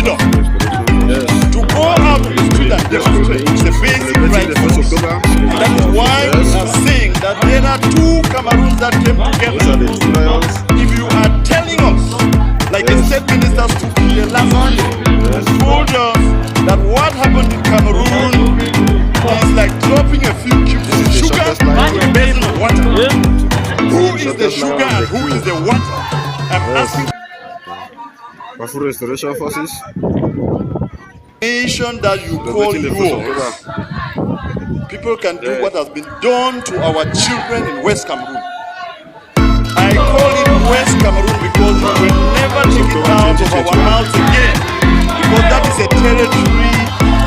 freedom. To go out to the street and demonstrate is a basic right for us. And that is why we are saying that there are two Cameroons that came together. If you are telling us, like a state minister stood here last year and told us that what happened in Cameroon is like dropping a few cubes of sugar into a basin of water. Who is the sugar and who is the water? I'm asking. Bafou Restoration Forces. Nation that you call yours, people can do what has been done to our children in West Cameroon. I call it West Cameroon because we will never take it out of our mouths again, because that is a territory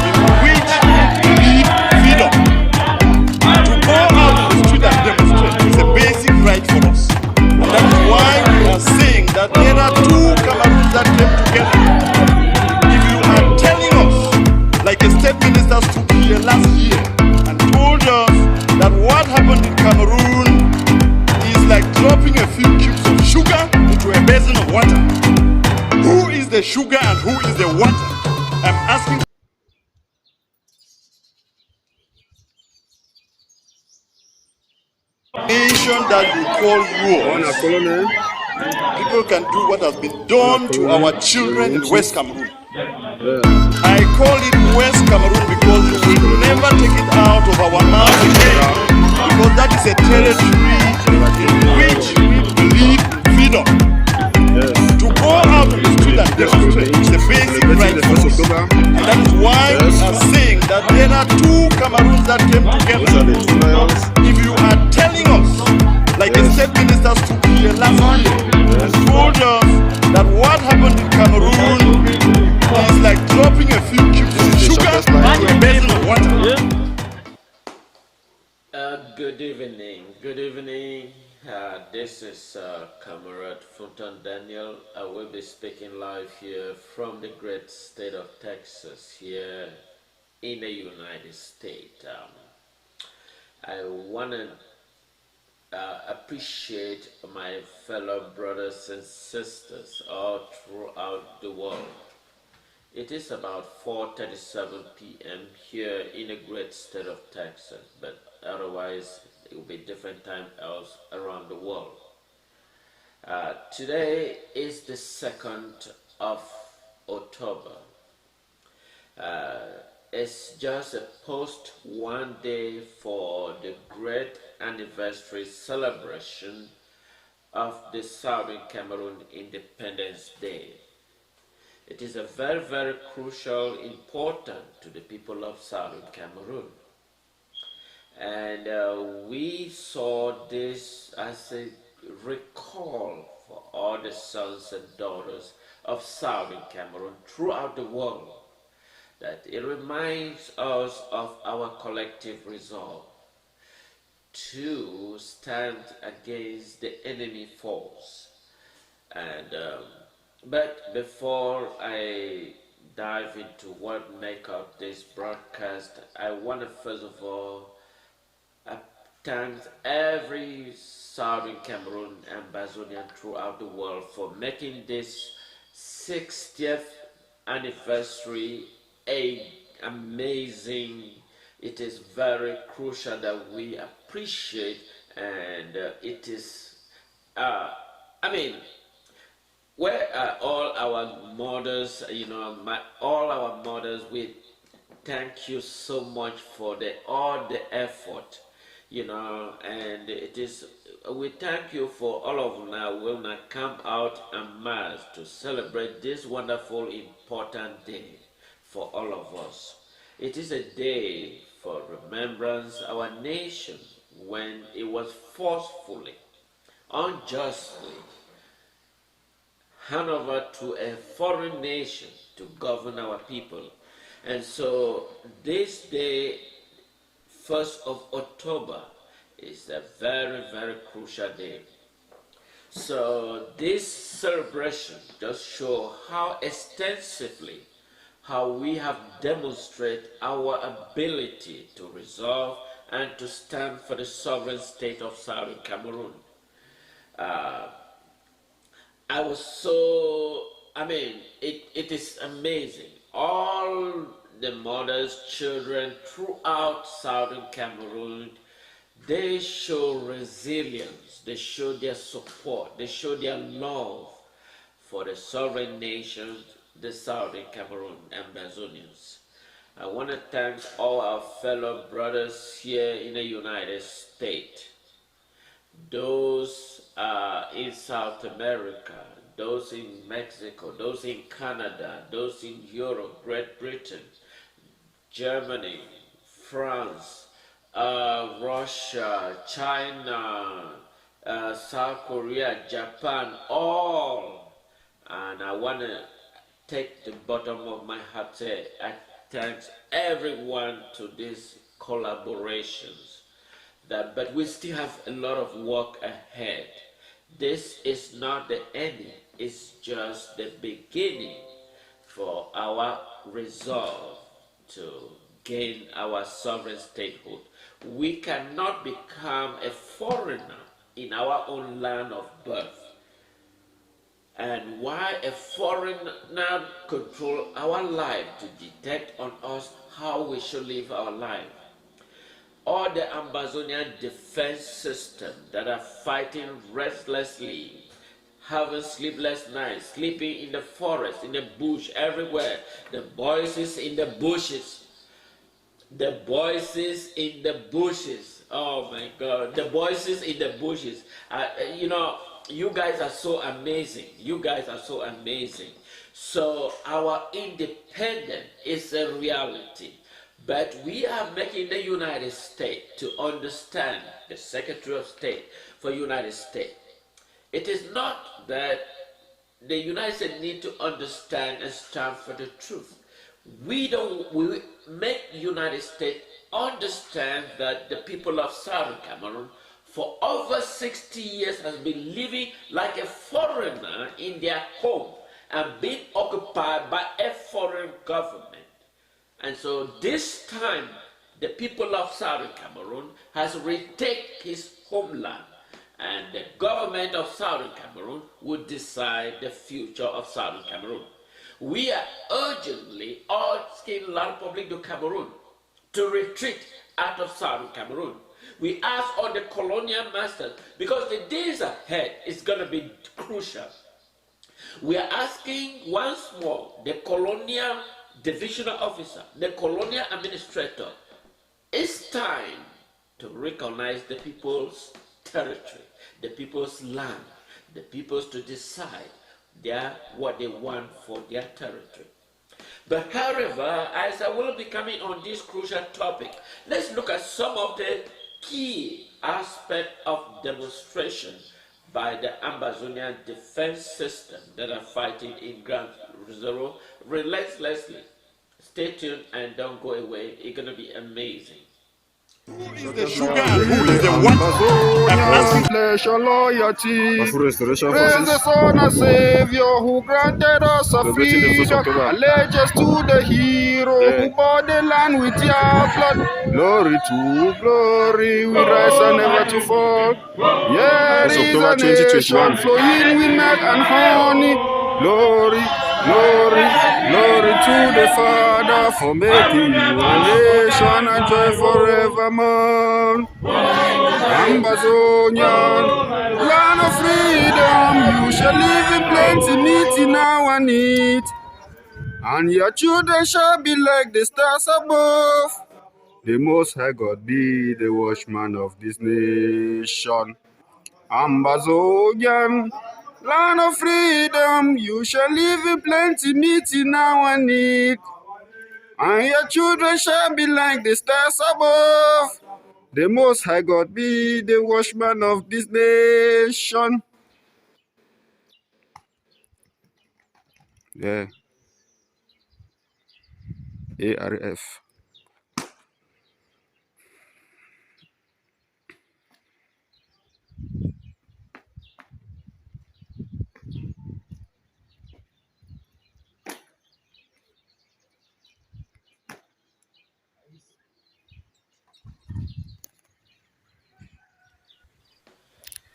in which we need freedom. To go out to the street and demonstrate is a basic right for us. And that is why we are saying that there are two Cameroons that came together. If you are telling us, like a state minister stood here last year and told us that what happened in Cameroon is like dropping a few cubes of sugar into a basin of water. Who is the sugar and who is the water? I'm asking. Nation that you call yours, people can do what has been done to our children in West Cameroon. I call it West Cameroon because we will never take it out of our mouths again, because that is a territory in which we believe in freedom. To go out to the street and demonstrate is a basic right for us. And that is why we are saying that there are two Cameroons that came together. If you are telling us, like a state minister stood here last year and told us that what happened in Cameroon is like dropping a few cubes of sugar into a basin of water. Good evening. Good evening. This is Comrade Fontaine Daniel. I will be speaking live here from the great state of Texas here in the United States. I want to appreciate my fellow brothers and sisters all throughout the world. It is about 4:37 p.m. here in the great state of Texas, but otherwise it will be different time else around the world. Today is the 2nd of October. It's just a post one day for the great anniversary celebration of the Southern Cameroon Independence Day. It is a very, very crucial, important to the people of Southern Cameroon. And we saw this as a recall for all the sons and daughters of Southern Cameroon throughout the world, that it reminds us of our collective resolve to stand against the enemy force. And but before I dive into what make up this broadcast, I want to first of all thank every Southern Cameroon Ambazonian throughout the world for making this 60th anniversary amazing. It is very crucial that we appreciate, and it is where are all our mothers, all our mothers, we thank you so much for all the effort, and it is, we thank you for all of them now will not come out en masse to celebrate this wonderful, important day for all of us. It is a day for remembrance our nation when it was forcefully, unjustly hand over to a foreign nation to govern our people. And so this day, 1st of October, is a very, very crucial day. So this celebration just shows how extensively how we have demonstrated our ability to resolve and to stand for the sovereign state of Southern Cameroon. I was so I mean, it is amazing. All the mothers, children throughout Southern Cameroon, they show resilience, they show their support, they show their love for the sovereign nation, the Southern Cameroon Ambazonians. I want to thank all our fellow brothers here in the United States, those in South America, those in Mexico, those in Canada, those in Europe, Great Britain, Germany, France, Russia, China, South Korea, Japan, all. And I want to take the bottom of my heart say I thank everyone to these collaborations. But we still have a lot of work ahead. This is not the end, it's just the beginning for our resolve to gain our sovereign statehood. We cannot become a foreigner in our own land of birth. And why a foreigner control our life to dictate on us how we should live our life. All the Ambazonian defense system that are fighting restlessly, having sleepless nights, sleeping in the forest, in the bush, everywhere. The voices in the bushes. The voices in the bushes. Oh my God. The voices in the bushes. You know, you guys are so amazing. You guys are so amazing. So our independence is a reality. But we are making the United States to understand, the Secretary of State for United States. It is not that the United States need to understand and stand for the truth. We make United States understand that the people of Southern Cameroon for over 60 years has been living like a foreigner in their home and being occupied by a foreign government. And so this time, the people of Southern Cameroon has retaken his homeland, and the government of Southern Cameroon would decide the future of Southern Cameroon. We are urgently asking La Republique du Cameroon to retreat out of Southern Cameroon. We ask all the colonial masters, because the days ahead is going to be crucial. We are asking once more the colonial divisional officer, the colonial administrator, it's time to recognize the people's territory, the people's land, the people's to decide what they want for their territory. But however, as I will be coming on this crucial topic, let's look at some of the key aspects of demonstration by the Ambazonian defense system that are fighting in ground zero relentlessly. Stay tuned and don't go away. It's going to be amazing. Who is the sugar and who is the water? I'm asking. Pledge your loyalty. Praise the Son and Savior who granted us a freedom. Allegiance to the hero who bought the land with your blood. Glory to glory, we rise and never to fall. Here is a nation flowing with milk and honey. Glory, glory, glory to the Father for making you a nation and joy forevermore. Ambazonia, land of freedom, you shall live in plenty, meat in our need. And your children shall be like the stars above. The Most High God be the watchman of this nation. Ambazonia, land of freedom, you shall live in plenty, meat in our need. And your children shall be like the stars above. The Most High God be the watchman of this nation. Yeah. ARF.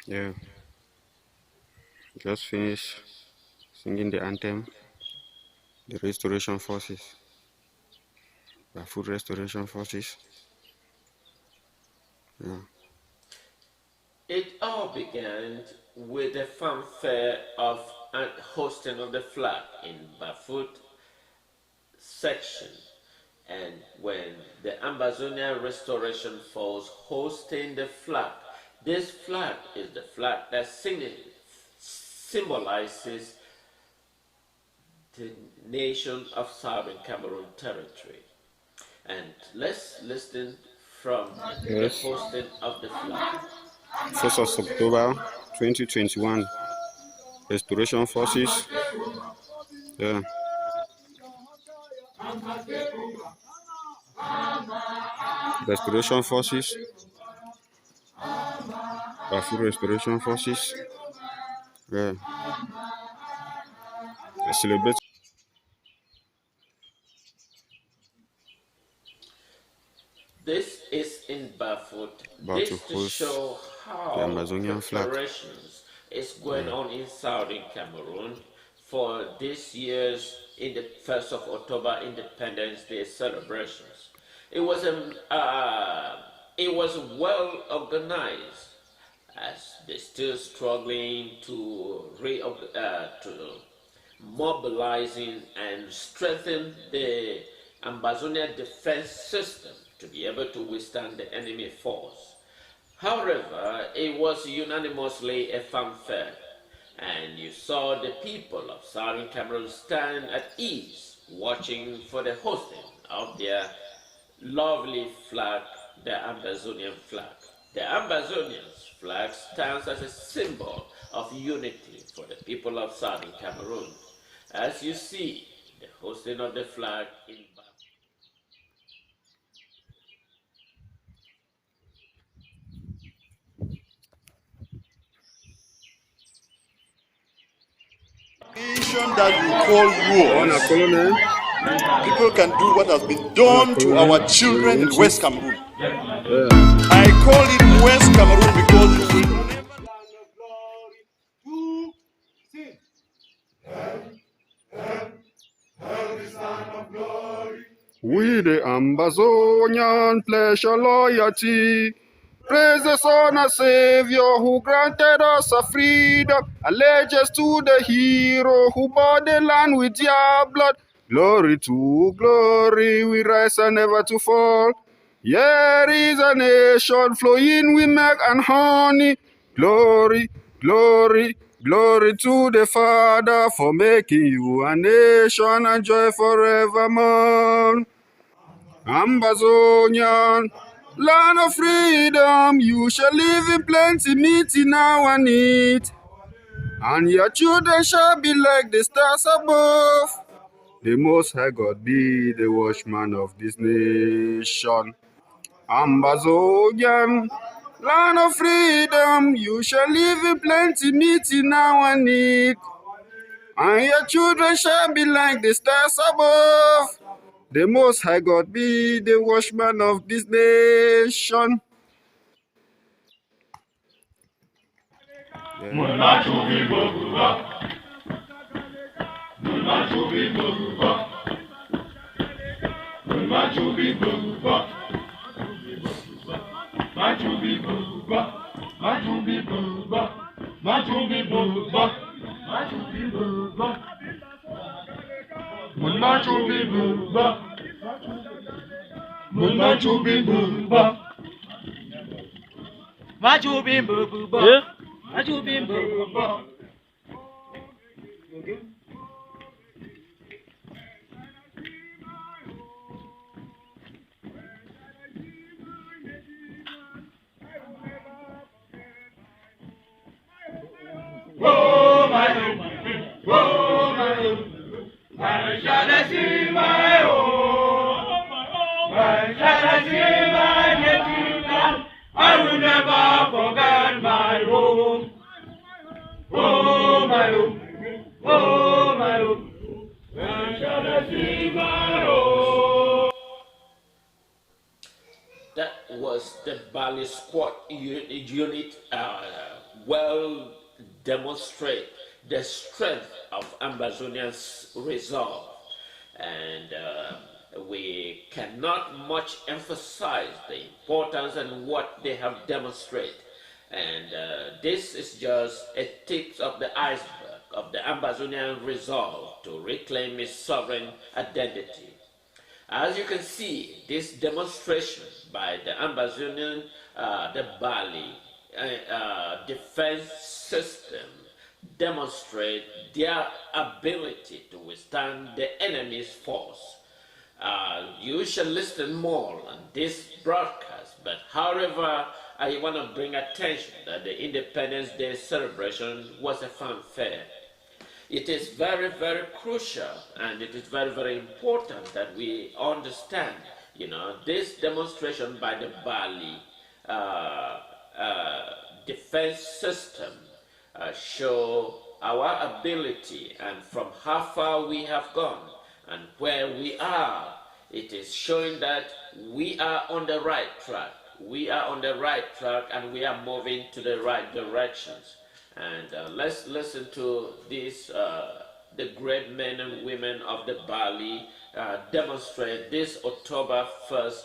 Yeah. Just finished singing the anthem, the restoration forces, the food restoration forces. Yeah. It all began with the fanfare of hosting of the flag in Bafoot section, and when the Ambazonia Restoration Force hosting the flag. This flag is the flag that symbolizes the nation of Southern Cameroon territory. And let's listen from the hosting of the flag. 1st of October 2021, Restoration Forces. Yeah. Restoration Forces. Bafoot Restoration Forces. Yeah. They celebrate. This is in Bafoot. About to This to host show the how Amazonian flag. preparations is going on in Southern Cameroon for this year's in the 1st of October Independence Day celebrations. It was well organized as they're still struggling to mobilizing and strengthen the Ambazonia defense system to be able to withstand the enemy force. However, it was unanimously a fanfare, and you saw the people of Southern Cameroon stand at ease, watching for the hosting of their lovely flag, the Ambazonian flag. The Ambazonian flag stands as a symbol of unity for the people of Southern Cameroon. As you see, the hosting of the flag in Nation that you call yours, Colonial. people can do what has been done to our children in West Cameroon. I call it West Cameroon because you will never. We the Ambazonian pledge our loyalty. Praise the Son and Savior who granted us a freedom. Allegiance to the hero who bought the land with their blood. Glory to glory, we rise and never to fall. Here is a nation flowing with milk and honey. Glory, glory, glory to the Father for making you a nation and joy forevermore. Ambazonian, land of freedom, you shall live in plenty, meat in our need. And your children shall be like the stars above. The Most High God be the watchman of this nation. Ambazonian, land of freedom, you shall live in plenty, meat in our need. And your children shall be like the stars above. The Most High God be the watchman of this nation. That was the Bali Squad unit well demonstrate the strength of Ambazonians' resolve. And we cannot much emphasize the importance and what they have demonstrated. And this is just a tip of the iceberg of the Ambazonian resolve to reclaim its sovereign identity. As you can see, this demonstration by the Ambazonian, the Bali defense system demonstrate their ability to withstand the enemy's force. You shall listen more on this broadcast, but however, I want to bring attention that the Independence Day celebration was a fanfare. It is very, very crucial, and it is very, very important that we understand, this demonstration by the Bali defense system show our ability and from how far we have gone and where we are. It is showing that we are on the right track. We are on the right track and we are moving to the right directions. And let's listen to this, the great men and women of the Bali demonstrate this October 1st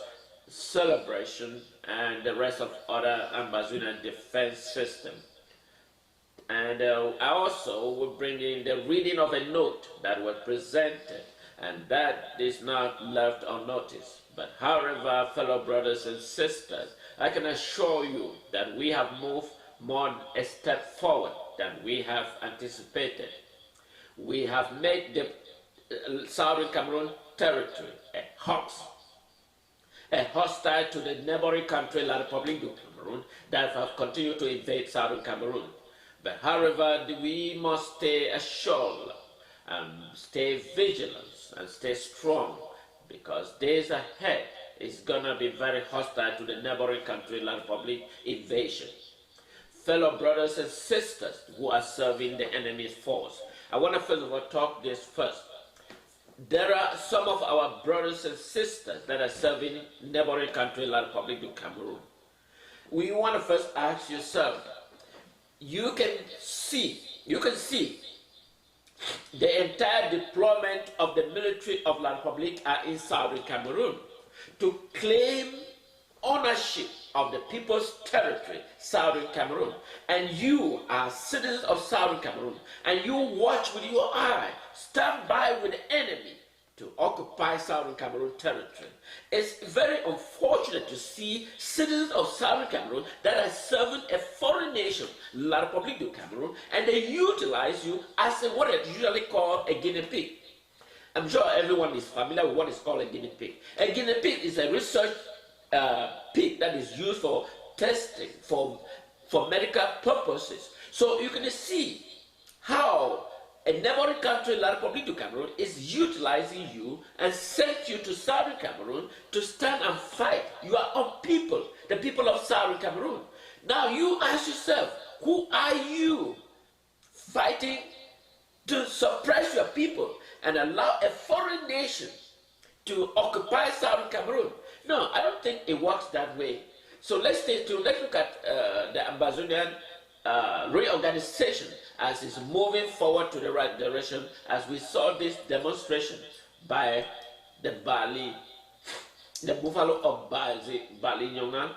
celebration and the rest of other Ambazonian defense system. And I also will bring in the reading of a note that was presented, and that is not left unnoticed. But however, fellow brothers and sisters, I can assure you that we have moved more a step forward than we have anticipated. We have made the Southern Cameroon territory a hostile to the neighboring country, La Republique du Cameroun, that have continued to invade Southern Cameroon. But however, we must stay assured and stay vigilant and stay strong, because days ahead is gonna be very hostile to the neighboring country, La Republique invasion. Fellow brothers and sisters who are serving the enemy's force, I want to first of all talk this first. There are some of our brothers and sisters that are serving neighboring country, La Republique du Cameroun. We want to first ask yourself, you can see the entire deployment of the military of La Republique are in Southern Cameroon to claim ownership of the people's territory, Southern Cameroon. And you are citizens of Southern Cameroon, and you watch with your eye, stand by with the enemy to occupy Southern Cameroon territory. It's very unfortunate to see citizens of Southern Cameroon that are serving a foreign nation, La Republique du Cameroon, and they utilize you as what is usually called a guinea pig. I'm sure everyone is familiar with what is called a guinea pig. A guinea pig is a research pig that is used for testing, for medical purposes. So you can see how a neighboring country, La Republique du Cameroon, is utilizing you and sent you to Southern Cameroon to stand and fight. You are on people, the people of Southern Cameroon. Now you ask yourself, who are you fighting to suppress your people and allow a foreign nation to occupy Southern Cameroon? No, I don't think it works that way. So let's look at the Ambazonian reorganization as it's moving forward to the right direction, as we saw this demonstration by the buffalo of Bali Nyongan.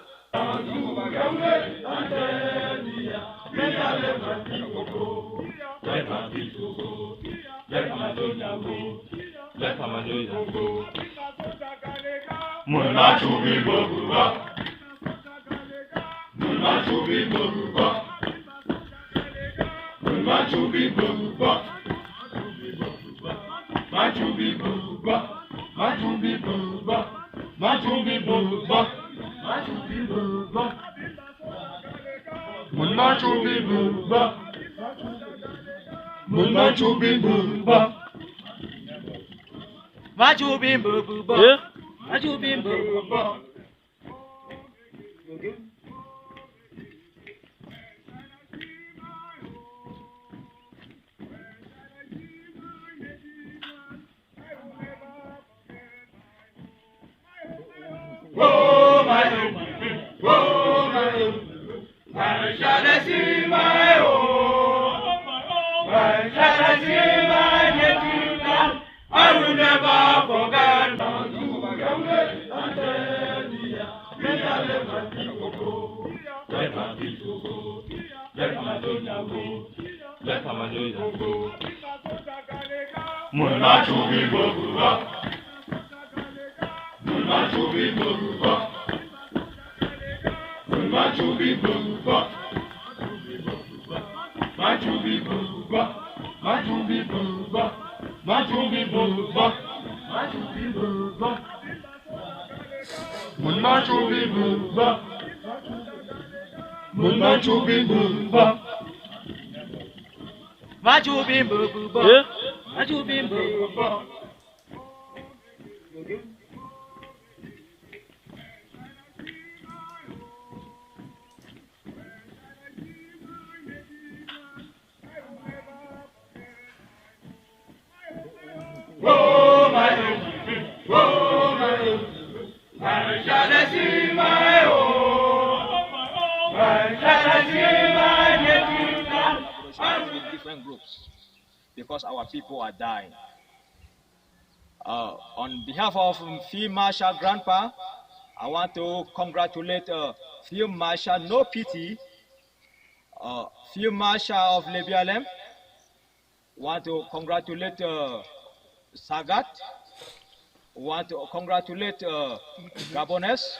I shall see my home. Different groups because our people are dying. On behalf of Field Marshal Grandpa, I want to congratulate Field Marshal No Pity, Field Marshal of Lebialem. Want to congratulate Sagat. Want to congratulate Gabonese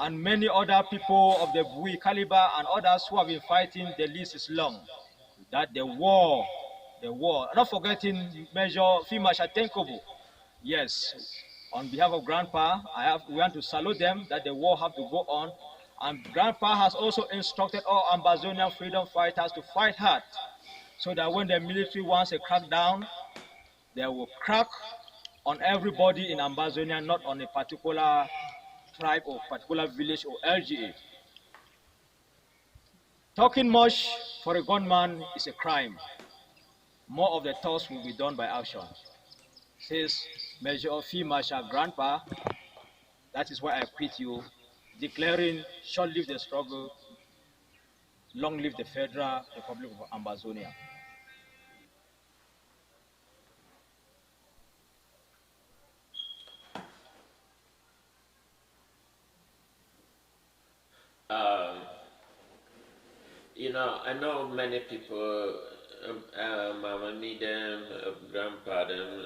and many other people of the Bui caliber and others who have been fighting. The list is long. That the war, not forgetting Major Field Marshal Tenkobo. Yes, on behalf of Grandpa, we want to salute them that the war have to go on. And Grandpa has also instructed all Ambazonian freedom fighters to fight hard so that when the military wants a crackdown, they will crack on everybody in Ambazonia, not on a particular tribe or particular village or LGA. Talking much for a gunman is a crime. More of the thoughts will be done by action. Says Major Field Marshal Grandpa, that is why I quit you, declaring short live the struggle, long live the Federal Republic of Ambazonia. You know, I know many people, Mama need them, grandpa them,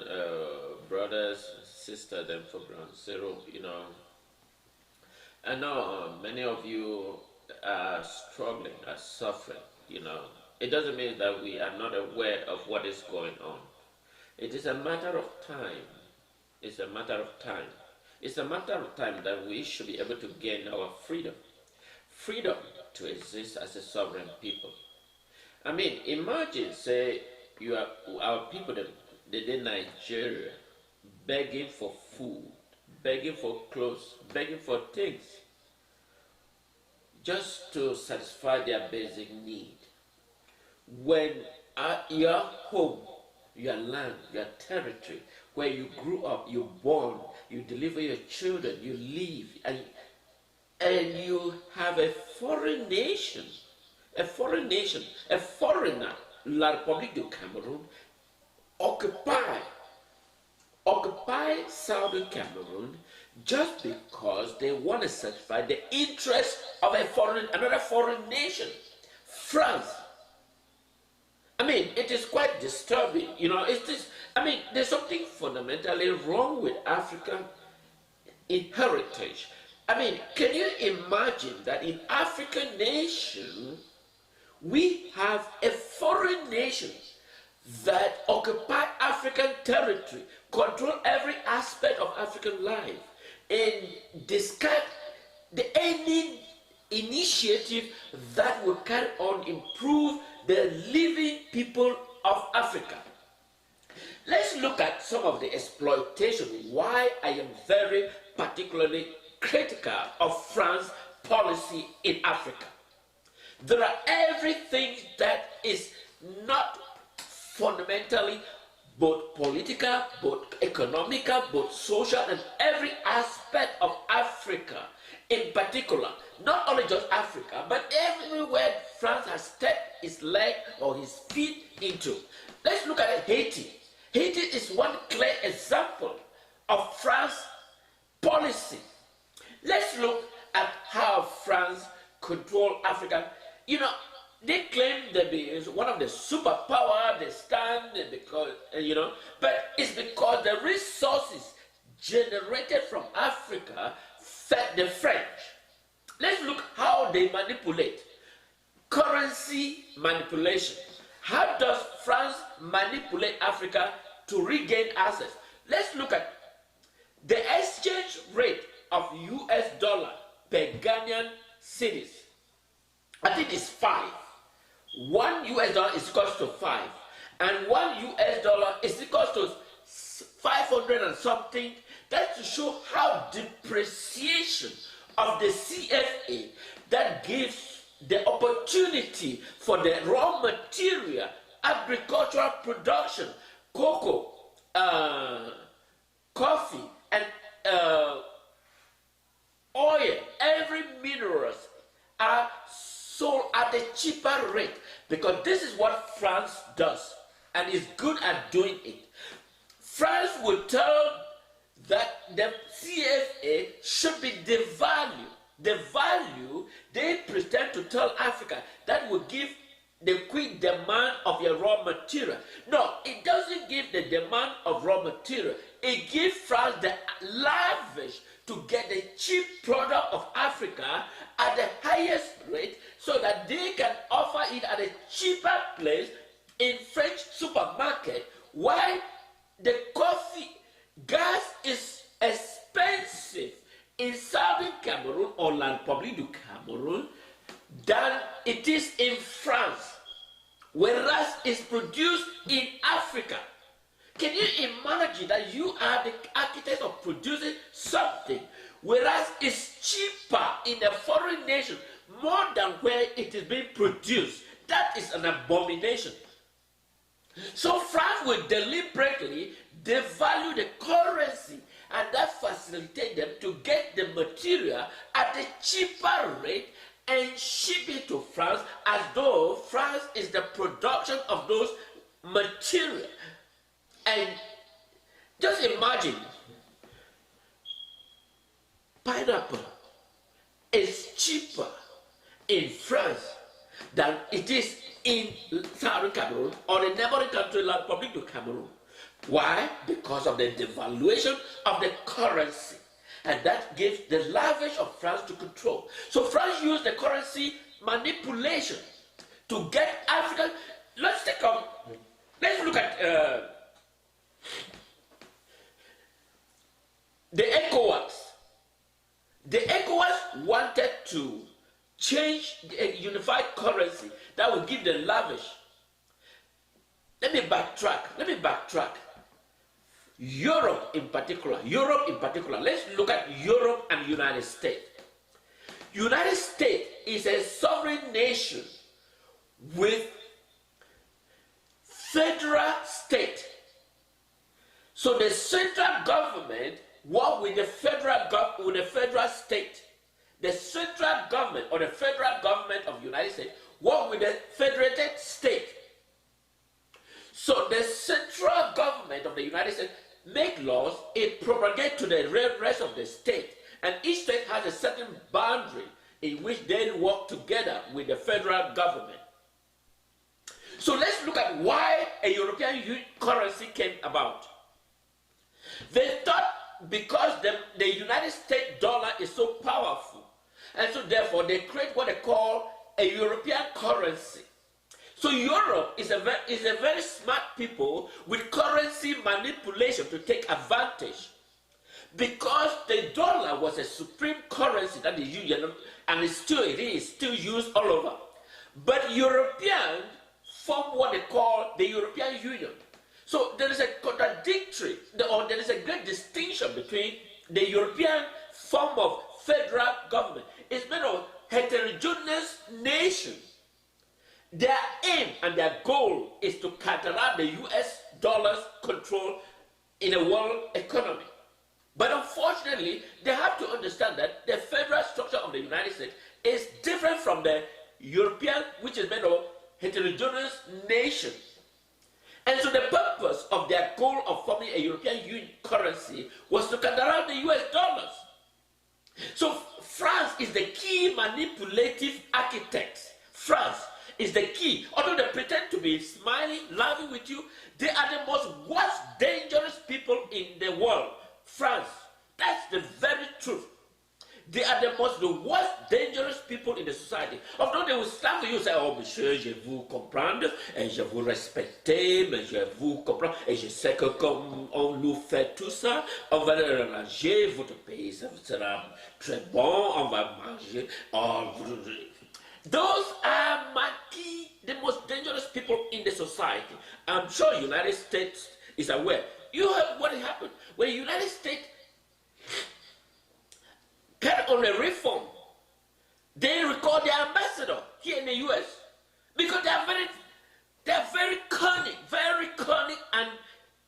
brothers, sister them for ground zero, you know. I know many of you are struggling, are suffering, you know. It doesn't mean that we are not aware of what is going on. It is a matter of time. It's a matter of time. It's a matter of time that we should be able to gain our freedom. Freedom to exist as a sovereign people. I mean, imagine, say, you are our people, they Nigeria, begging for food, begging for clothes, begging for things, just to satisfy their basic need. When your home, your land, your territory, where you grew up, you born, you deliver your children, you live, and you have a foreign nation, a foreigner, La Republique du Cameroun, occupy Southern Cameroon just because they want to satisfy the interest of another foreign nation, France. I mean, it is quite disturbing, you know. There's something fundamentally wrong with African heritage. I mean, can you imagine that in African nation, we have a foreign nation that occupy African territory, control every aspect of African life, and discard any initiative that will carry on improve the living people of Africa. Let's look at some of the exploitation, why I am very particularly critical of France's policy in Africa. There are everything that is not fundamentally both political, both economical, both social, and every aspect of Africa in particular. Not only just Africa, but everywhere France has stepped his leg or his feet into. Let's look at Haiti. Haiti is one clear example of France's policy. Let's look at how France controls Africa. You know, they claim to be one of the superpower resources generated from Africa fed the French. Let's look how they manipulate. Currency manipulation. How does France manipulate Africa to regain access? Let's look at the exchange rate of US dollar per Ghanaian cedis. I think it's 5. 1 US dollar is equal to 5. And 1 US dollar is equal to 500 and something. That's to show how depreciation of the CFA that gives the opportunity for the raw material, agricultural production, cocoa, coffee, and oil, every minerals are sold at a cheaper rate, because this is what France does and is good at doing it. France will tell that the CFA should be devalued. The value they pretend to tell Africa that will give the quick demand of your raw material. No, it doesn't give the demand of raw material. It gives France the lavish to get the cheap product of Africa at the highest rate, so that they can offer it at a cheaper place in French supermarket, while the coffee gas is expensive in Southern Cameroon or La Republique du Cameroon than it is in France, whereas it's produced in Africa. Can you imagine that you are the architect of producing something, whereas it's cheaper in a foreign nation more than where it is being produced? That is an abomination. So France will deliberately devalue the currency, and that facilitates them to get the material at a cheaper rate and ship it to France, as though France is the production of those materials. And just imagine, pineapple is cheaper in France than it is in Southern Cameroon or the neighboring country, La Republique du Cameroon. Why? Because of the devaluation of the currency. And that gives the lavish of France to control. So France used the currency manipulation to get African. Let's look at the ECOWAS. The ECOWAS wanted to change a unified currency that would give the lavish. Let me backtrack. Europe in particular, let's look at Europe and United States. United States is a sovereign nation with federal state. So the central government works with the federal state. The central government or the federal government of the United States works with the federated state. So the central government of the United States make laws, it propagates to the rest of the state, and each state has a certain boundary in which they work together with the federal government. So let's look at why a European currency came about. They thought because the United States dollar is so powerful, and so therefore they create what they call a European currency. So Europe is a very smart people with currency manipulation to take advantage, because the dollar was a supreme currency that is used, and it is still used all over. But Europeans form what they call the European Union. So there is a contradictory, or there is a great distinction between the European form of federal government. It's made of heterogeneous nations. Their aim and their goal is to counteract the US dollar's control in a world economy. But unfortunately, they have to understand that the federal structure of the United States is different from the European, which is made of heterogeneous nations. And so the purpose of their goal of forming a European Union currency was to counteract the US dollars. So France is the key manipulative architect. France is the key. Although they pretend to be smiling, laughing with you, they are the most worst, dangerous people in the world. France, that's the very truth. They are the worst, dangerous people in the society. Although they will stand for you and say, oh, monsieur, je vous comprends, et je vous respecte, mais je vous comprends, et je sais que comme on nous fait tout ça, on va arranger votre pays, ça sera très bon, on va manger. Oh, those are the most dangerous people in the society. I'm sure United States is aware. You heard what happened when the United States carried on a reform. They recall their ambassador here in the U.S. because they are very cunning and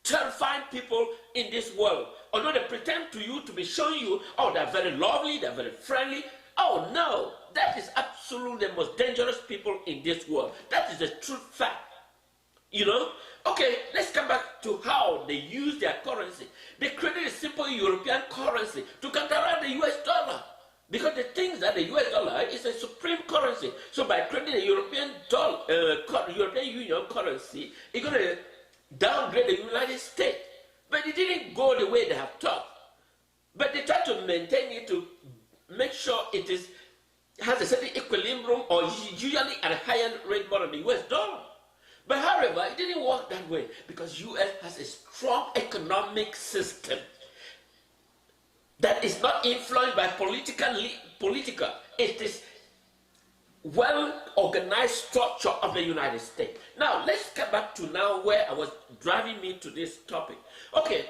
terrifying people in this world. Although they pretend to you to be showing you, oh, they're very lovely, they're very friendly. Oh no, that is absolutely the most dangerous people in this world. That is the true fact. You know? Okay, let's come back to how they use their currency. They created a simple European currency to counteract the US dollar. Because they think that the US dollar is a supreme currency. So by creating a European Union currency, it's going to downgrade the United States. But it didn't go the way they have thought. But they try to maintain it to make sure it has a certain equilibrium or usually at a higher rate more than the US dollar. But however, it didn't work that way because US has a strong economic system that is not influenced by political. It is well-organized structure of the United States. Now, let's come back to now where I was driving me to this topic. Okay,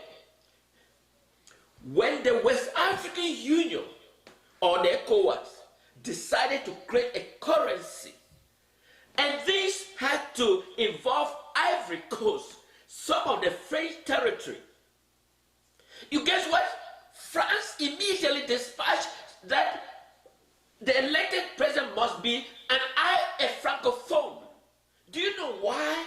when the West African Union or the ECOWAS decided to create a currency, and this had to involve Ivory Coast, some of the French territory. You guess what? France immediately dispatched that the elected president must be a francophone. Do you know why?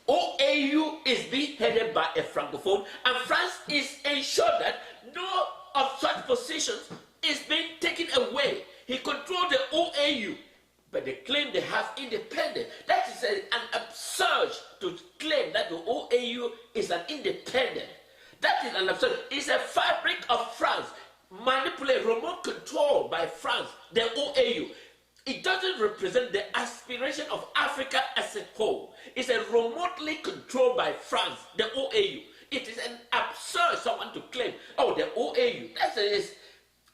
OAU is being headed by a francophone, and France is ensured that no of such positions is being taken away. He controlled the OAU, but they claim they have independence. That is an absurd to claim that the OAU is an independent. That is an absurd. It's a fabric of France, manipulated, remote control by France, the OAU. It doesn't represent the aspiration of Africa as a whole. It's a remotely controlled by France, the OAU. It is an absurd someone to claim, oh, the OAU, that is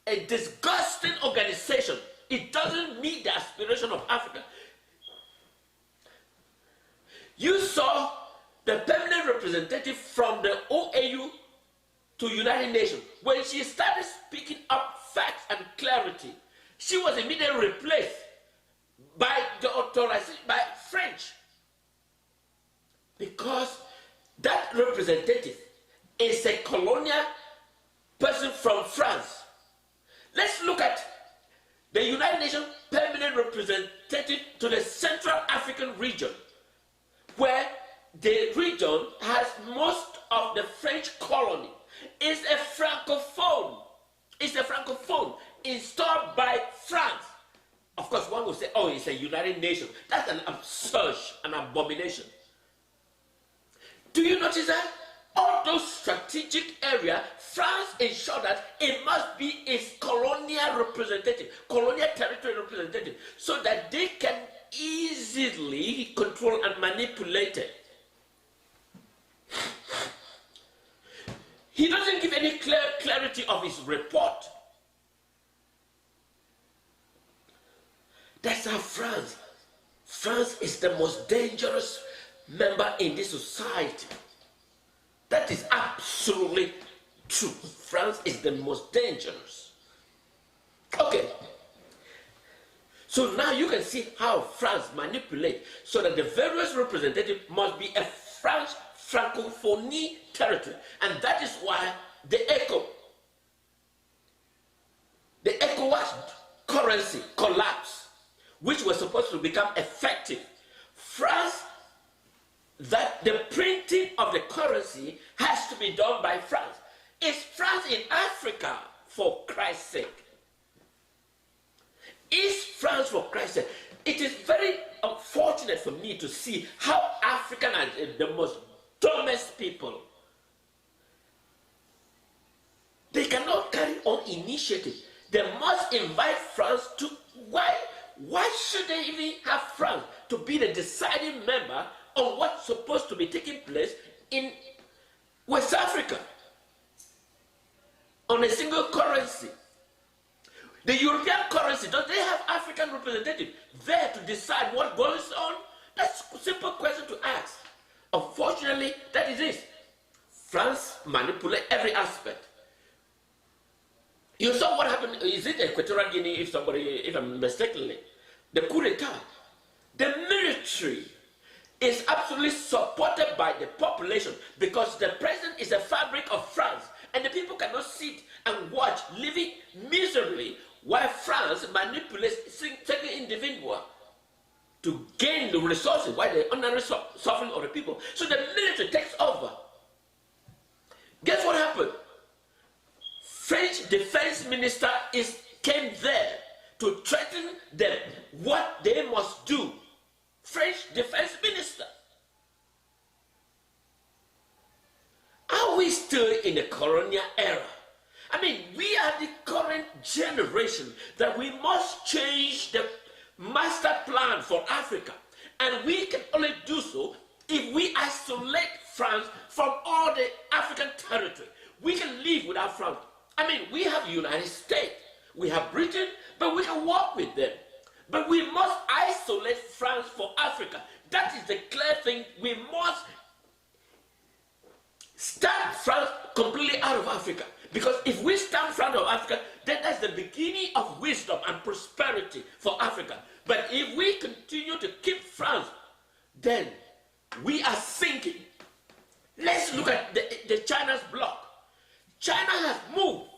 a disgusting organization. It doesn't meet the aspiration of Africa. You saw the permanent representative from the OAU to United Nations. When she started speaking up facts and clarity, she was immediately replaced by the authorization by French. Because that representative is a colonial person from France. Let's look at the United Nations permanent representative to the Central African region, where the region has most of the French colony. It's a francophone. It's a francophone installed by France. Of course, one will say, oh, it's a United Nations. That's an absurd, an abomination. Do you notice that? All those strategic areas, France ensured that it must be its colonial representative, colonial territory representative, so that they can easily control and manipulate it. He doesn't give any clarity of his report. That's how France is the most dangerous member in this society. That is absolutely true. France is the most dangerous. Okay. So now you can see how France manipulates so that the various representatives must be a French Francophonie territory. And that is why the ECOWAS currency collapsed, which was supposed to become effective. France, that the printing of the currency has to be done by France. Is France in Africa, for Christ's sake? East France, for Christ's sake. It is very unfortunate for me to see how African are the most dumbest people. They cannot carry on initiative. They must invite France to, why should they even have France to be the deciding member on what's supposed to be taking place in West Africa on a single currency? The European currency, don't they have African representatives there to decide what goes on? That's a simple question to ask. Unfortunately, that is it. France manipulates every aspect. You saw what happened, is it Equatorial Guinea, if I'm mistakenly, the coup d'etat. The military is absolutely supported by the population because the president is the fabric of France and the people cannot sit and watch living miserably while France manipulates certain individuals to gain the resources while the ordinary suffering of the people. So the military takes over. Guess what happened? French defense minister came there to threaten them what they must do. French defense minister. Are we still in the colonial era? I mean, we are the current generation that we must change the master plan for Africa. And we can only do so if we isolate France from all the African territory. We can live without France. I mean, we have the United States, we have Britain, but we can work with them. But we must isolate France for Africa. That is the clear thing. We must stamp France completely out of Africa. Because if we stamp France out of Africa, then that's the beginning of wisdom and prosperity for Africa. But if we continue to keep France, then we are sinking. Let's look at the China's bloc. China has moved.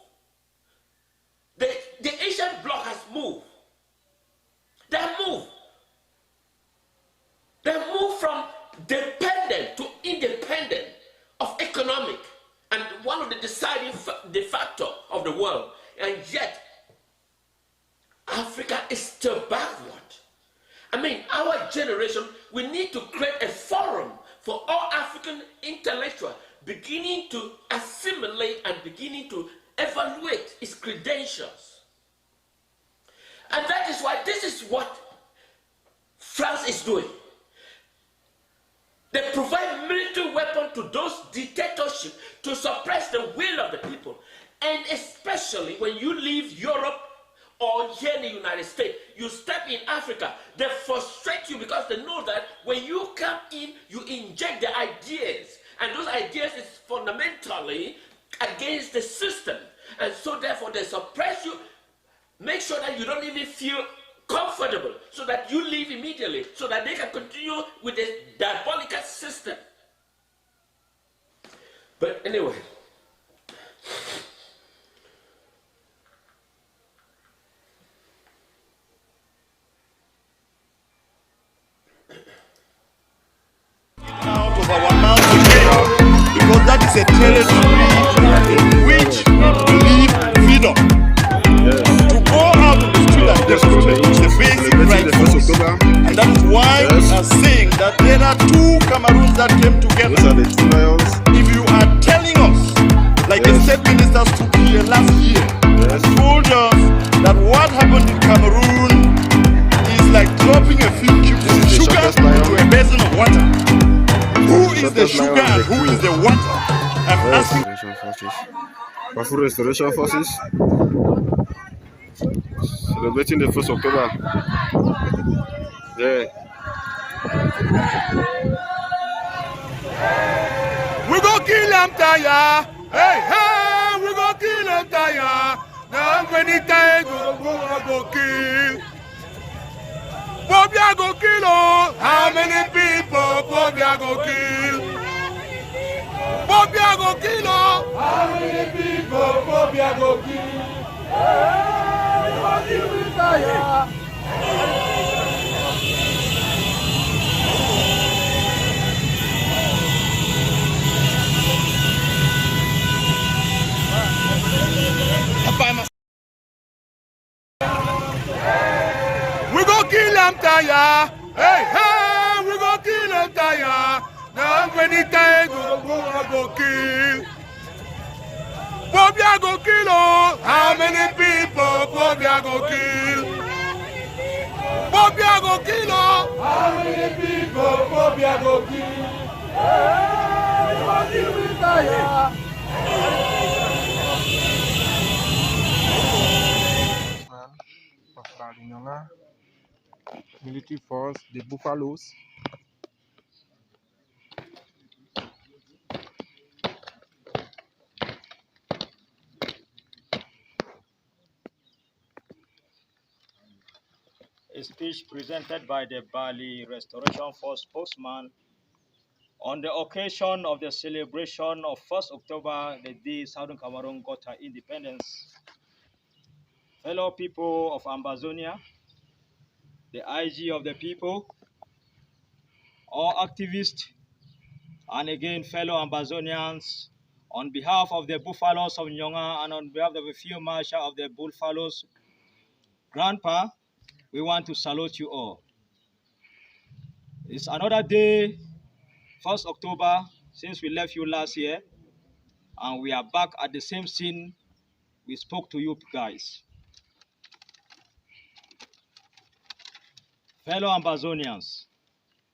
The Asian bloc has moved. They have moved. They have moved from dependent to independent of economic and one of the deciding factor of the world. And yet, Africa is still backward. I mean, our generation, we need to create a forum for all African intellectuals beginning to assimilate and beginning to evaluate its credentials. And that is why this is what France is doing. They provide military weapons to those dictatorships to suppress the will of the people. And especially when you leave Europe or here in the United States, you step in Africa, they frustrate you because they know that when you come in, you inject the ideas. And those ideas is fundamentally against the system. And so therefore they suppress you, make sure that you don't even feel comfortable, so that you leave immediately, so that they can continue with the diabolical system. But anyway, out of our mouth again, because that is a territory in which we live freedom. To go out of the street and demonstrate is the basic right for us. And that is why we are saying that there are two Cameroons that came together. If you are telling us, like the state ministers took here last year, told us that what happened in Cameroon is like dropping a few cubes of sugar into a basin of water. Who is the sugar and who is the water? I'm asking. Powerful Restoration Forces celebrating the 1st October. Yeah. We go kill them tire. Hey, hey, we go kill them tire. Now many times go kill. Bobia go kill. How many people Bobia go kill? Bobia go kill. How many people Bobia go kill? Hey, we go kill them tire. By myself. tire. Hey, hey, we go kill them tire. Now many times we go kill. Pobia go kill, oh. How many people Pobia go kill? Pobia go kill, oh. How many people Pobia go kill? Hey, we go kill them tire. Of Balignana, military force, the Buffaloes. A speech presented by the Bali Restoration Force spokesman on the occasion of the celebration of 1st October, the day Southern Cameroon got her independence. Fellow people of Ambazonia, the IG of the people, all activists, and again fellow Ambazonians, on behalf of the Buffaloes of Nyonga and on behalf of the Field Marshal of the Buffaloes, Grandpa, we want to salute you all. It's another day, 1st October, since we left you last year, and we are back at the same scene we spoke to you guys. Fellow Ambazonians,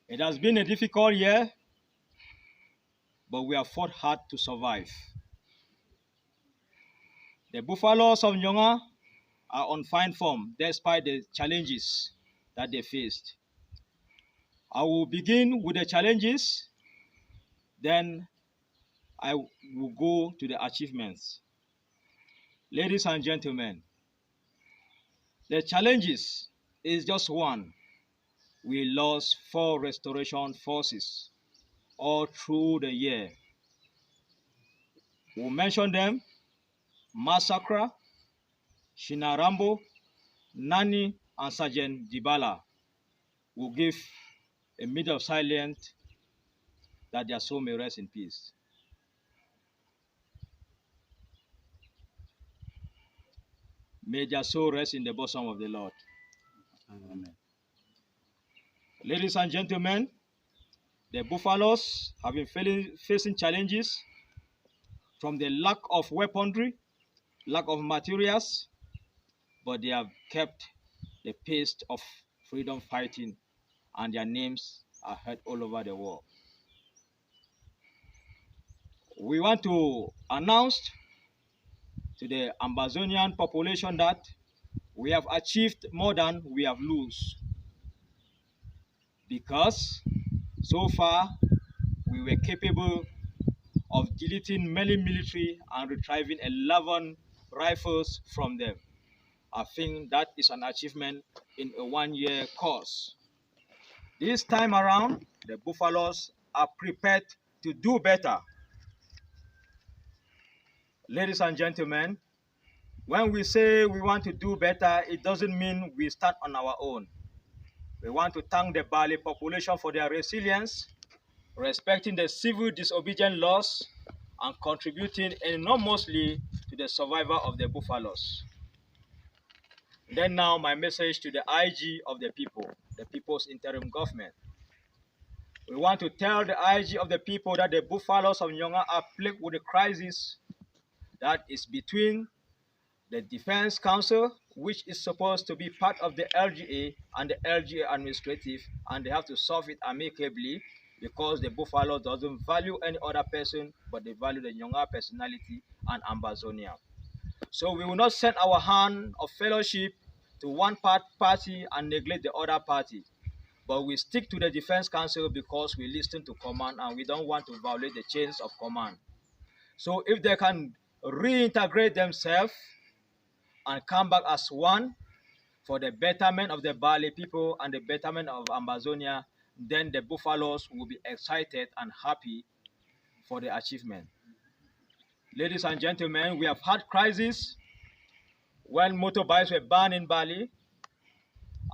it has been a difficult year, but we have fought hard to survive. The Buffaloes of Nyonga are on fine form despite the challenges that they faced. I will begin with the challenges, then I will go to the achievements. Ladies and gentlemen, the challenges is just one. We lost 4 restoration forces all through the year. We'll mention them: Massacre, Shinarambo, Nani, and Sergeant Dibala. We'll give a minute of silence that their soul may rest in peace. May their soul rest in the bosom of the Lord. Amen. Ladies and gentlemen, the Buffaloes have been facing challenges from the lack of weaponry, lack of materials, but they have kept the pace of freedom fighting, and their names are heard all over the world. We want to announce to the Ambazonian population that we have achieved more than we have lost, because so far we were capable of deleting many military and retrieving 11 rifles from them. I think that is an achievement in a one-year course. This time around, the Buffaloes are prepared to do better. Ladies and gentlemen, when we say we want to do better, it doesn't mean we start on our own. We want to thank the Bali population for their resilience, respecting the civil disobedient laws, and contributing enormously to the survival of the Buffaloes. Then now my message to the IG of the people, the People's Interim Government. We want to tell the IG of the people that the Buffaloes of Nyonga are plagued with a crisis that is between the Defense Council, which is supposed to be part of the LGA, and the LGA administrative, and they have to solve it amicably, because the Buffalo doesn't value any other person, but they value the Nyonga personality and Ambazonia. So we will not send our hand of fellowship to one party and neglect the other party, but we stick to the Defense Council because we listen to command and we don't want to violate the chains of command. So if they can reintegrate themselves and come back as one for the betterment of the Bali people and the betterment of Ambazonia, then the Buffaloes will be excited and happy for the achievement. Ladies and gentlemen, we have had crises when motorbikes were banned in Bali,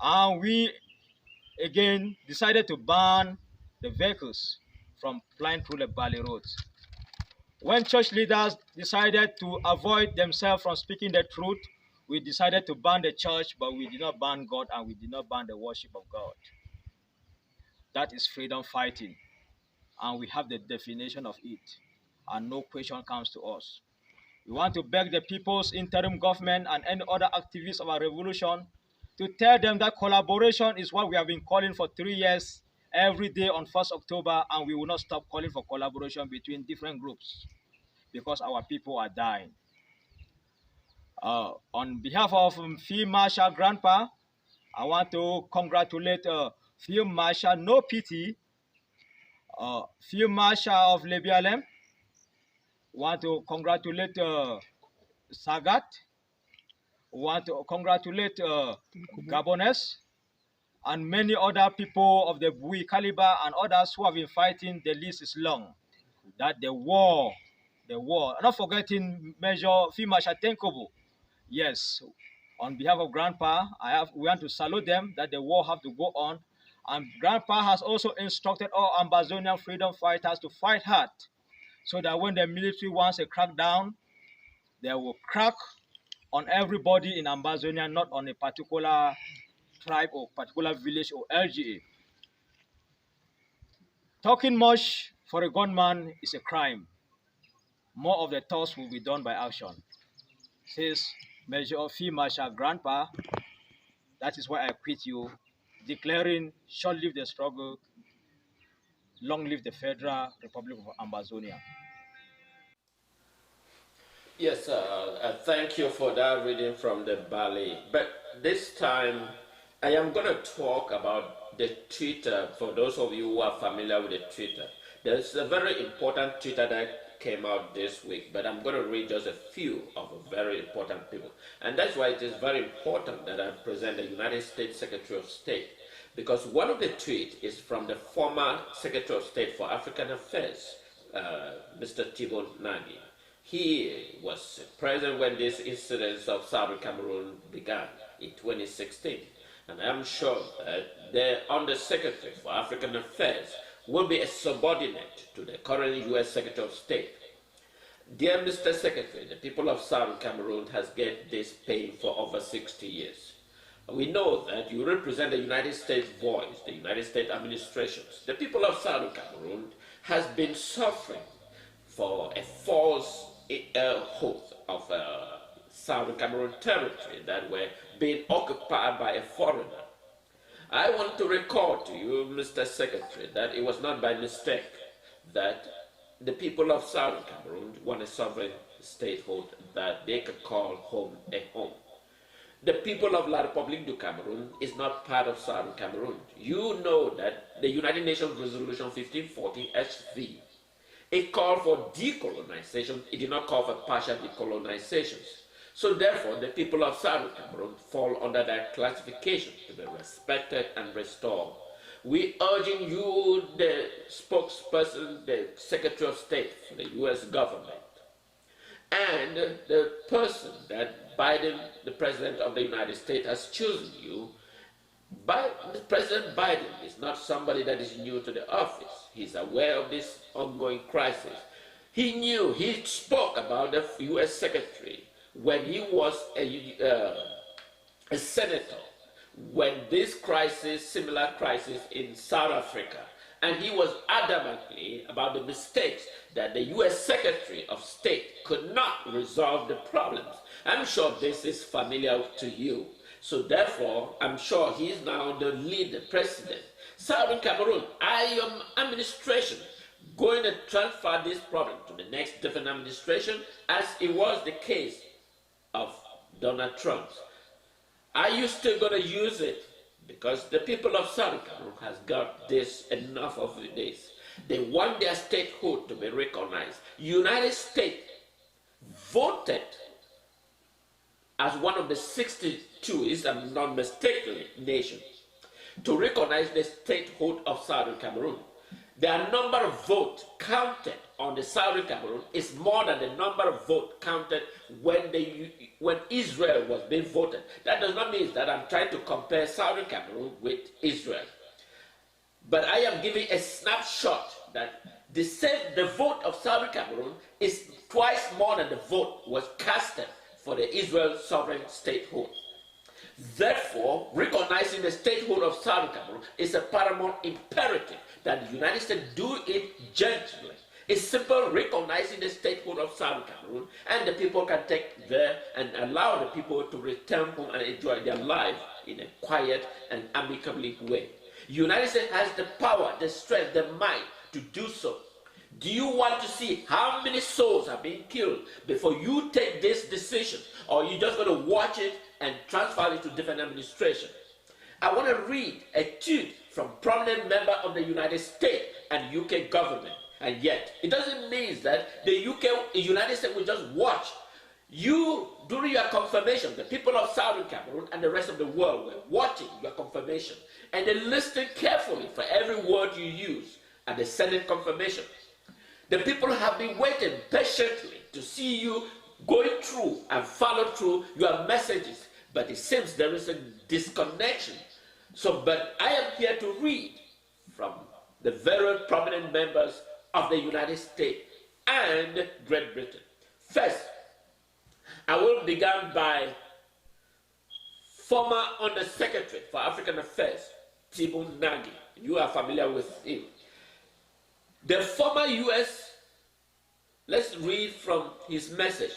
and we again decided to ban the vehicles from flying through the Bali roads. When church leaders decided to avoid themselves from speaking the truth, We decided to ban the church, but we did not ban God, and we did not ban the worship of God. That is freedom fighting, and we have the definition of it, and no question comes to us. We want to beg the people's interim government and any other activists of our revolution to tell them that collaboration is what we have been calling for 3 years, every day on 1st October, and we will not stop calling for collaboration between different groups because our people are dying. On behalf of Field Marshal Grandpa, I want to congratulate Field Marshal No Pity, Field Marshal of Lebialem. Want to congratulate Sagat. Want to congratulate Gabonese and many other people of the Bui caliber and others who have been fighting. The list is long. That the war, not forgetting Major Field Marshal Tenkobo. Yes, on behalf of Grandpa, we want to salute them that the war have to go on. And Grandpa has also instructed all Ambazonian freedom fighters to fight hard so that when the military wants a crackdown, they will crack on everybody in Ambazonia, not on a particular tribe or particular village or LGA. Talking much for a gunman is a crime. More of the thoughts will be done by action. Says Major Field Marshal Grandpa, that is why I quit you, declaring short live the struggle, long live the Federal Republic of Ambazonia. Yes, thank you for that reading from the Bali. But this time, I am going to talk about the Twitter. For those of you who are familiar with the Twitter, there's a very important Twitter that came out this week, but I'm going to read just a few of very important people. And that's why it is very important that I present the United States Secretary of State, because one of the tweets is from the former Secretary of State for African Affairs, Mr. Thibault Nagy. He was present when these incidents of Southern Cameroon began in 2016. And I'm sure that the Undersecretary for African Affairs will be a subordinate to the current U.S. Secretary of State. Dear Mr. Secretary, the people of Southern Cameroon has get this pain for over 60 years. We know that you represent the United States voice, the United States administrations. The people of Southern Cameroon has been suffering for a false oath of Southern Cameroon territory that were being occupied by a foreigner. I want to recall to you, Mr. Secretary, that it was not by mistake that the people of Southern Cameroon want a sovereign statehood that they could call home a home. The people of La Republique du Cameroun is not part of Southern Cameroon. You know that the United Nations Resolution 1540 HV, it called for decolonization, it did not call for partial decolonizations. So therefore, the people of Southern Cameroon fall under that classification to be respected and restored. We urging you, the spokesperson, the Secretary of State for the U.S. government, and the person that Biden, the President of the United States, has chosen you. President Biden is not somebody that is new to the office. He's aware of this ongoing crisis. He spoke about the U.S. Secretary when he was a senator, when this crisis, similar crisis in South Africa, and he was adamantly about the mistakes that the U.S. Secretary of State could not resolve the problems. I'm sure this is familiar to you. So therefore, I'm sure he is now the lead, the president. Southern Cameroon, I am administration going to transfer this problem to the next different administration, as it was the case of Donald Trump. Are you still going to use it? Because the people of Southern Cameroon has got this, enough of this. They want their statehood to be recognized. United States voted as one of the 62, if I'm not mistaken, nations to recognize the statehood of Southern Cameroon. The number of votes counted on the Southern Cameroon is more than the number of votes counted when Israel was being voted. That does not mean that I'm trying to compare Southern Cameroon with Israel. But I am giving a snapshot that the vote of Southern Cameroon is twice more than the vote was casted for the Israel sovereign statehood. Therefore, recognizing the statehood of Southern Cameroon is a paramount imperative that the United States do it gently. It's simple recognizing the statehood of Southern Cameroon, and the people can take there and allow the people to return home and enjoy their life in a quiet and amicably way. The United States has the power, the strength, the might to do so. Do you want to see how many souls are being killed before you take this decision, or are you just going to watch it and transfer it to different administration? I want to read a tweet from prominent member of the United States and UK government. And yet, it doesn't mean that the United States will just watch. You, during your confirmation, the people of Southern Cameroon and the rest of the world were watching your confirmation. And they listened carefully for every word you use at the Senate confirmation. The people have been waiting patiently to see you going through and follow through your messages. But it seems there is a disconnection. But I am here to read from the very prominent members of the United States and Great Britain. First, I will begin by former Undersecretary for African Affairs, Tibu Nagy. You are familiar with him. The former U.S., let's read from his message.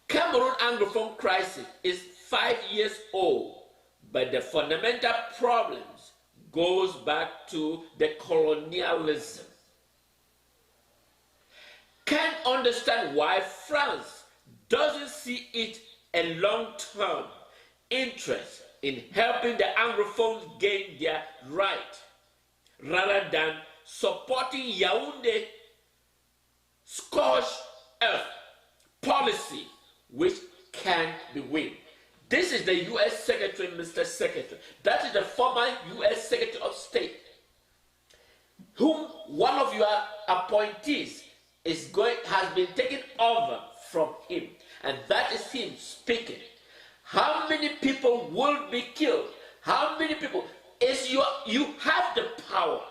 Cameroon Anglophone crisis is 5 years old, but the fundamental problems goes back to the colonialism. Can't understand why France doesn't see it a long-term interest in helping the Anglophones gain their right, rather than supporting Yaoundé scorched earth policy, which can be win. This is the U.S. Secretary, Mr. Secretary. That is the former U.S. Secretary of State, whom one of your appointees has been taken over from him, and that is him speaking. How many people will be killed? How many people? You have the power.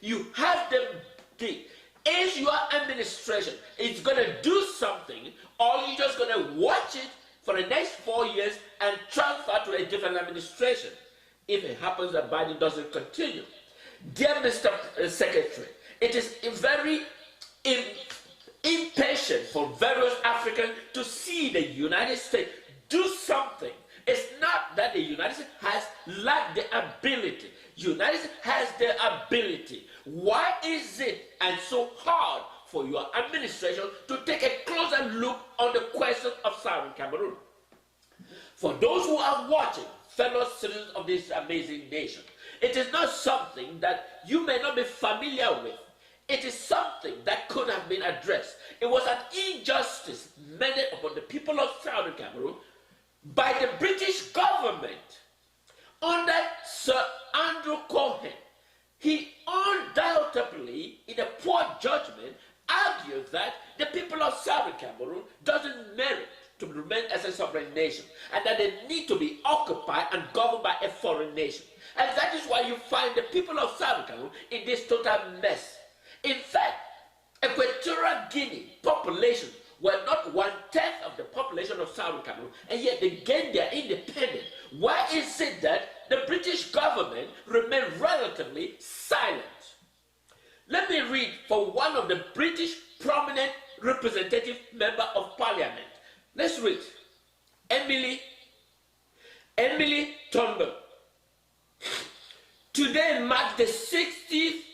You have the is your administration is going to do something, or you just going to watch it for the next 4 years and transfer to a different administration if it happens that Biden doesn't continue? Dear Mr. Secretary, it is very impatient for various Africans to see the United States do something. It's not that the United States has lacked the ability. United States has the ability. Why is it and so hard for your administration to take a closer look on the question of Southern Cameroon? For those who are watching, fellow citizens of this amazing nation, it is not something that you may not be familiar with. It is something that could have been addressed. It was an injustice meted upon the people of Southern Cameroon by the British government under Sir Andrew Cohen. He undoubtedly, in a poor judgment, argued that the people of Southern Cameroon doesn't merit to remain as a sovereign nation, and that they need to be occupied and governed by a foreign nation. And that is why you find the people of Southern Cameroon in this total mess. In fact, Equatorial Guinea population were not 1/10 of the population of Southern Cameroon, and yet they gained their independence. Why is it that the British government remained relatively silent? Let me read for one of the British prominent representative member of parliament. Let's read. Emily Turnbull. Today marks the 60th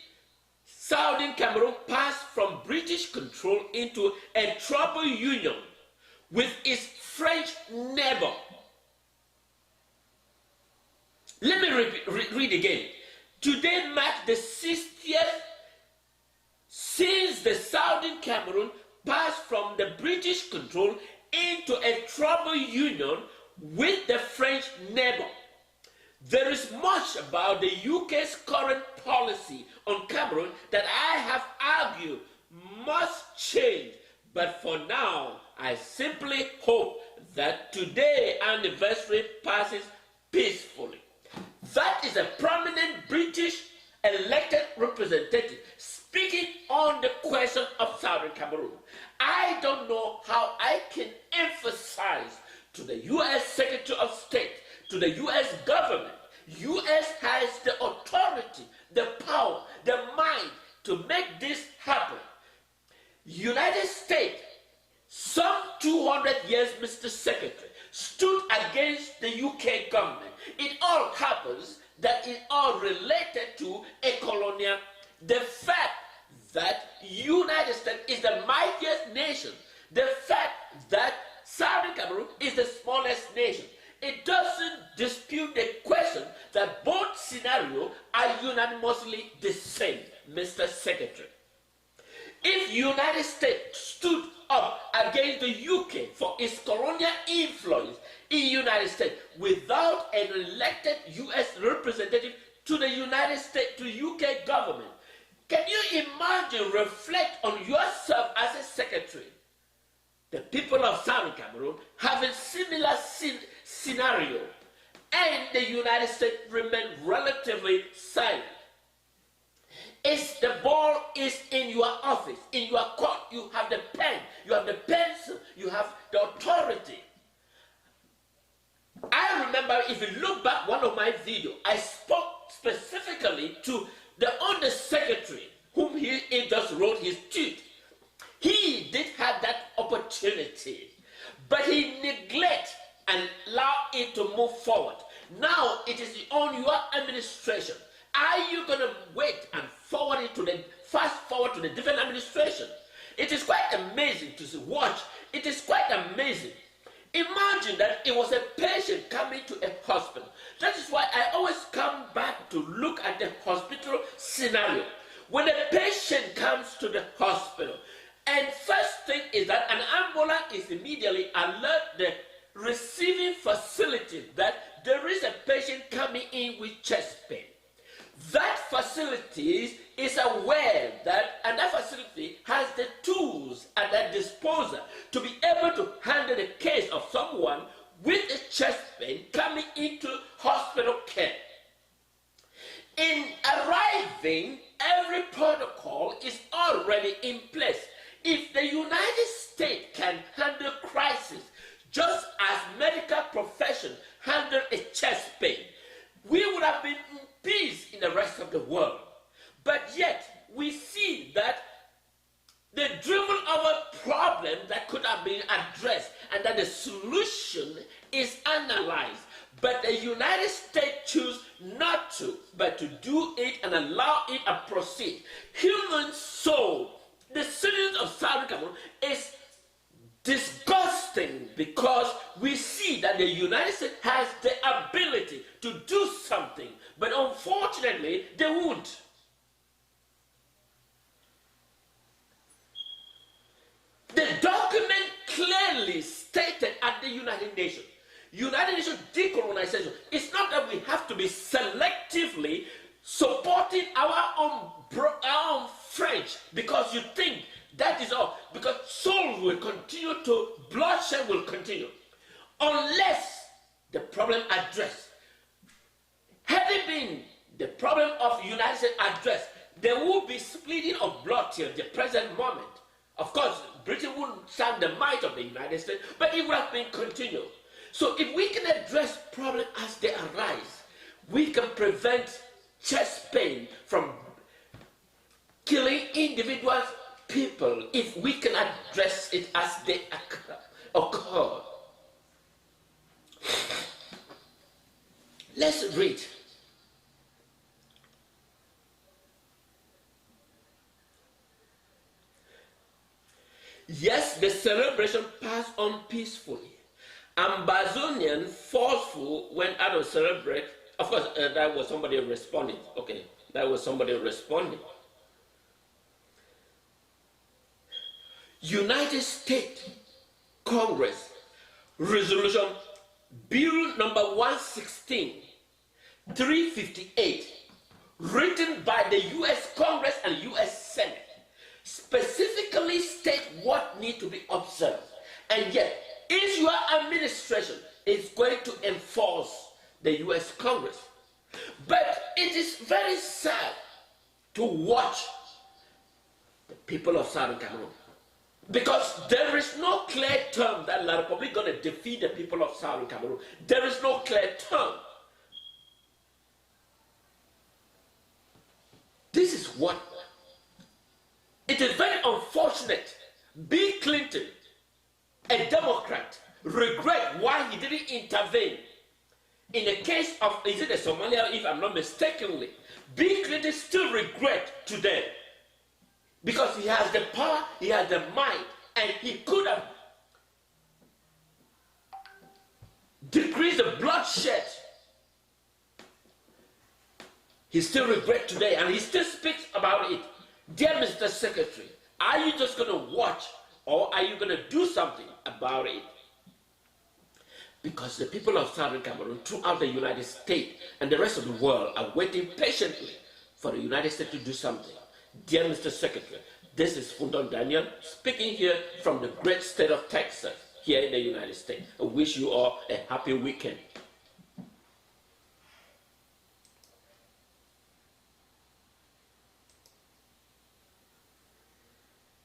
Southern Cameroon passed from British control into a troubled union with its French neighbor. Let me read again. Today marks the 60th since the Southern Cameroon passed from the British control into a troubled union with the French neighbor. There is much about the UK's current policy on Cameroon that I have argued must change, but for now, I simply hope that today's anniversary passes peacefully. That is a prominent British elected representative speaking on the question of Southern Cameroon. I don't know how I can emphasize ties to the U.S. Secretary of State, to the U.S. government. U.S. has the authority, the power, the mind to make this happen. United States, some 200 years, Mr. Secretary, stood against the UK government. It all happens that it all related to a colonial. The fact that United States is the mightiest nation, the fact that Southern Cameroon is the smallest nation, it doesn't dispute the question that both scenarios are unanimously the same, Mr. Secretary. If United States stood up against the UK for its colonial influence in United States without an elected US representative to the United States, to UK government, can you imagine, reflect on yourself as a secretary, the people of Southern Cameroon having similar scenario, and the United States remain relatively silent? The ball is in your office, in your court. You have the pen, you have the pencil, you have the authority. I remember, if you look back one of my videos, I spoke specifically to the undersecretary, whom he just wrote his tweet. He did have that opportunity, but he neglected and allowed it to move forward. Now it is on your administration. Are you going to wait and forward it to the fast forward to the different administration? It is quite amazing to watch. It is quite amazing. Imagine that it was a patient coming to a hospital. That is why I always come back to look at the hospital scenario. When a patient comes to the hospital, and first thing is that an ambulance is immediately alert the receiving facility that there is a patient coming in with chest pain. That facility is aware that, and that facility has the tools at their disposal to be able to handle the case of someone with a chest pain coming into hospital care. In arriving, every protocol is already in place. If the United States can handle crisis just as medical profession handle a chest pain, we would have been in peace in the rest of the world. But yet, we see that the driven of a problem that could have been addressed and that the solution is analyzed. But the United States choose not to, but to do it and allow it to proceed. Human soul, the citizens of Southern Cameroon, is disgusting because we see that the United States has the ability to do something, but unfortunately they won't. The document clearly stated at the United Nations decolonization. It's not that we have to be selectively supporting our own French because you think that is all, because souls will continue to, bloodshed will continue unless the problem addressed. Having been the problem of the United States addressed, there will be splitting of blood till the present moment. Of course, Britain wouldn't stand the might of the United States, but it would have been continued. So if we can address problems as they arise, we can prevent chest pain from killing individuals, people, if we can address it as they occur. Let's read. Yes, the celebration passed on peacefully. Ambazonian forceful went out to celebrate. Of course, that was somebody responding. Okay, that was somebody responding. United States Congress Resolution Bill number 116, 358, written by the U.S. Congress and U.S. Senate, specifically state what needs to be observed. And yet, if your administration is going to enforce the U.S. Congress, but it is very sad to watch the people of Southern Cameroon, because there is no clear term that La Republique going to defeat the people of Southern Cameroon. There is no clear term. This is what. It is very unfortunate. Bill Clinton, a Democrat, regret why he didn't intervene in the case of, is it the Somalia, if I'm not mistakenly. Bill Clinton still regret today because he has the power, he has the mind, and he could have decreased the bloodshed. He still regrets today, and he still speaks about it. Dear Mr. Secretary, are you just going to watch, or are you going to do something about it? Because the people of Southern Cameroon, throughout the United States and the rest of the world, are waiting patiently for the United States to do something. Dear Mr. Secretary, this is Fundon Daniel speaking here from the great state of Texas, here in the United States. I wish you all a happy weekend.